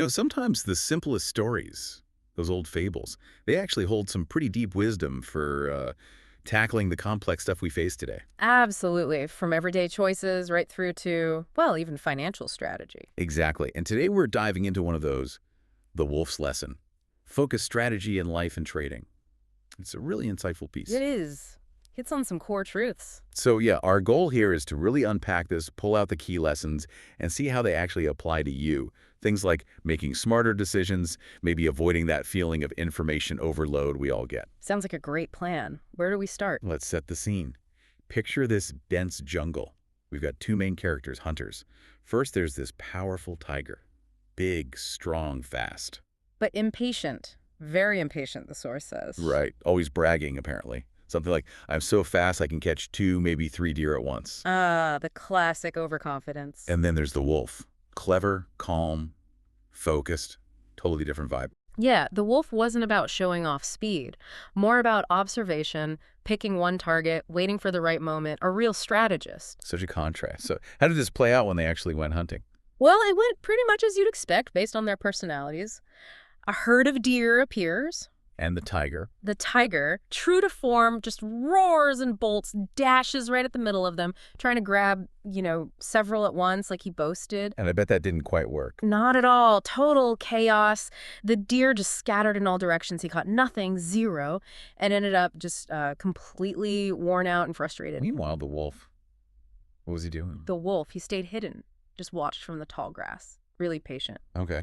Sometimes the simplest stories, those old fables, they actually hold some pretty deep wisdom for tackling the complex stuff we face today. Absolutely. From everyday choices right through to, well, even financial strategy. Exactly. And today we're diving into one of those, the Wolf's Lesson. Focus strategy in life and trading. It's a really insightful piece. It is. Hits on some core truths. So yeah, our goal here is to really unpack this, pull out the key lessons, and see how they actually apply to you. Things like making smarter decisions, maybe avoiding that feeling of information overload we all get. Sounds like a great plan. Where do we start? Let's set the scene. Picture this dense jungle. We've got two main characters, hunters. First, there's this powerful tiger. Big, strong, fast. But impatient. Very impatient, the source says. Right. Always bragging, apparently. Something like, I'm so fast I can catch 2, maybe 3 deer at once. Ah, the classic overconfidence. And then there's the wolf. Clever, calm, focused, totally different vibe. Yeah, the wolf wasn't about showing off speed, more about observation, picking one target, waiting for the right moment, a real strategist. Such a contrast. So how did this play out when they actually went hunting? Well, it went pretty much as you'd expect based on their personalities. A herd of deer appears. And the tiger. The tiger, true to form, just roars and bolts, dashes right at the middle of them, trying to grab, several at once like he boasted. And I bet that didn't quite work. Not at all. Total chaos. The deer just scattered in all directions. He caught nothing, zero, and ended up just completely worn out and frustrated. Meanwhile, the wolf, what was he doing? The wolf, he stayed hidden, just watched from the tall grass. Really patient. Okay.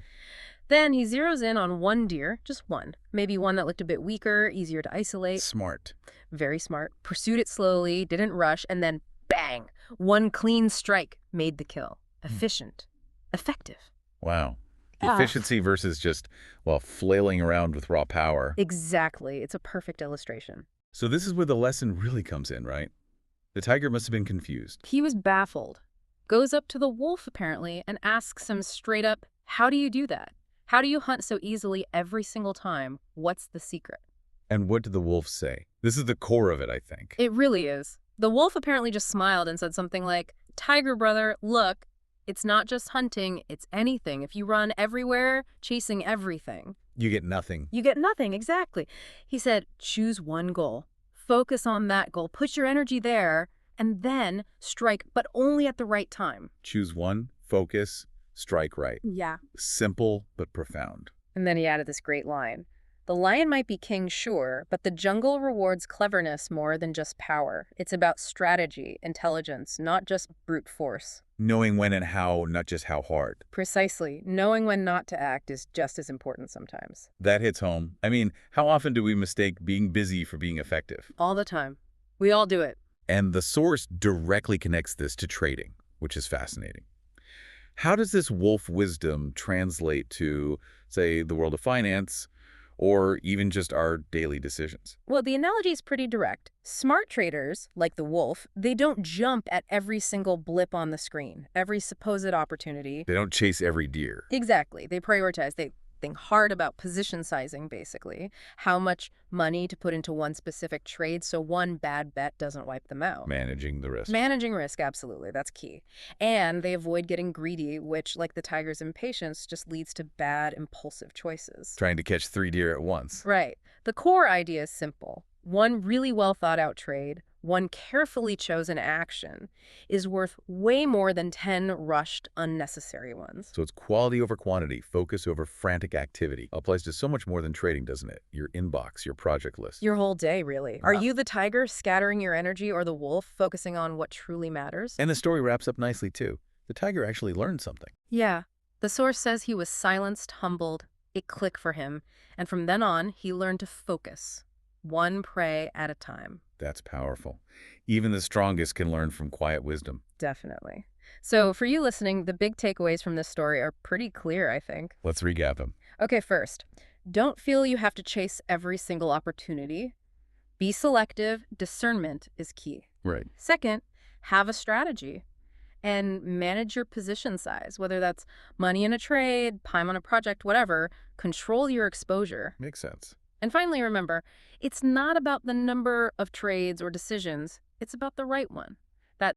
Then he zeroes in on one deer, just one. Maybe one that looked a bit weaker, easier to isolate. Smart. Very smart. Pursued it slowly, didn't rush, and then bang! One clean strike made the kill. Efficient. Effective. Wow. Ah. Efficiency versus just, well, flailing around with raw power. Exactly. It's a perfect illustration. So this is where the lesson really comes in, right? The tiger must have been confused. He was baffled. Goes up to the wolf, apparently, and asks him straight up, how do you do that? How do you hunt so easily every single time? What's the secret? And what did the wolf say? This is the core of it, I think. It really is. The wolf apparently just smiled and said something like, Tiger brother, look, it's not just hunting, it's anything. If you run everywhere, chasing everything, You get nothing. you get nothing, exactly. He said, choose one goal. Focus on that goal. Put your energy there, and then strike, but only at the right time. Choose one, focus, strike right. Yeah. Simple but profound. And then he added this great line. The lion might be king, sure, but the jungle rewards cleverness more than just power. It's about strategy, intelligence, not just brute force. Knowing when and how, not just how hard. Precisely. Knowing when not to act is just as important sometimes. That hits home. I mean, how often do we mistake being busy for being effective? All the time. We all do it. And the source directly connects this to trading, which is fascinating. How does this wolf wisdom translate to, say, the world of finance, or even just our daily decisions? Well, the analogy is pretty direct. Smart traders, like the wolf, they don't jump at every single blip on the screen, every supposed opportunity. They don't chase every deer. Exactly. They prioritize. They think hard about position sizing, basically. How much money to put into one specific trade so one bad bet doesn't wipe them out. Managing the risk. Managing risk, absolutely. That's key. And they avoid getting greedy, which, like the tiger's impatience, just leads to bad, impulsive choices. Trying to catch 3 deer at once. Right. The core idea is simple. One really well thought out trade, one carefully chosen action, is worth way more than 10 rushed, unnecessary ones. So it's quality over quantity, focus over frantic activity. Applies to so much more than trading, doesn't it? Your inbox, your project list. Your whole day, really. Are Wow. you the tiger scattering your energy or the wolf focusing on what truly matters? And the story wraps up nicely, too. The tiger actually learned something. Yeah. The source says he was silenced, humbled. It clicked for him. And from then on, he learned to focus. One prey at a time. That's powerful. Even the strongest can learn from quiet wisdom. Definitely. So for you listening, the big takeaways from this story are pretty clear, I think. Let's recap them. Okay, first, don't feel you have to chase every single opportunity. Be selective. Discernment is key. Right. Second, have a strategy and manage your position size, whether that's money in a trade, time on a project, whatever. Control your exposure. Makes sense. And finally, remember, it's not about the number of trades or decisions. It's about the right one.